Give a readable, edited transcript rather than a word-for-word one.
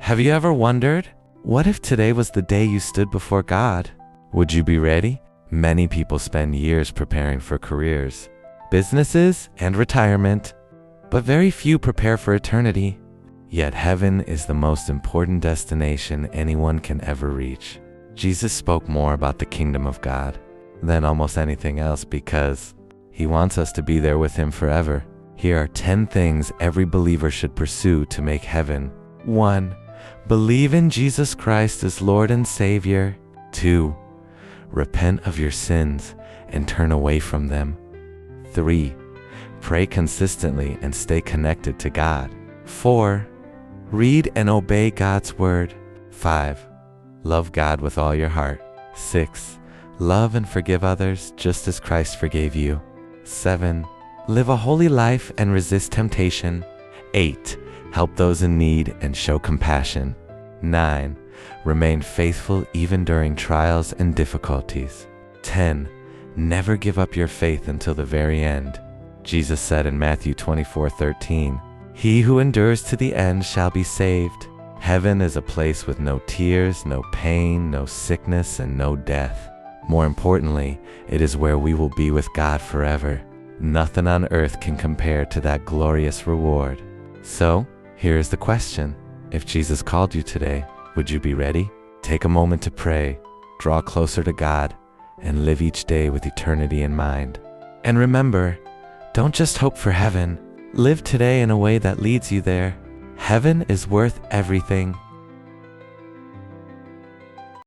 Have you ever wondered, what if today was the day you stood before God? Would you be ready? Many people spend years preparing for careers, businesses, and retirement, but very few prepare for eternity. Yet heaven is the most important destination anyone can ever reach. Jesus spoke more about the kingdom of God than almost anything else because he wants us to be there with him forever. Here are 10 things every believer should pursue to make heaven. 1. Believe in Jesus Christ as Lord and Savior. 2. Repent of your sins and turn away from them. 3. Pray consistently and stay connected to God. 4. Read and obey God's word. 5. Love God with all your heart. 6. Love and forgive others just as Christ forgave you. 7. Live a holy life and resist temptation. 8. Help those in need and show compassion. 9. Remain faithful even during trials and difficulties. 10. Never give up your faith until the very end. Jesus said in Matthew 24:13, "He who endures to the end shall be saved." Heaven is a place with no tears, no pain, no sickness, and no death. More importantly, it is where we will be with God forever. Nothing on earth can compare to that glorious reward. So, here is the question. If Jesus called you today, would you be ready? Take a moment to pray, draw closer to God, and live each day with eternity in mind. And remember, don't just hope for heaven. Live today in a way that leads you there. Heaven is worth everything.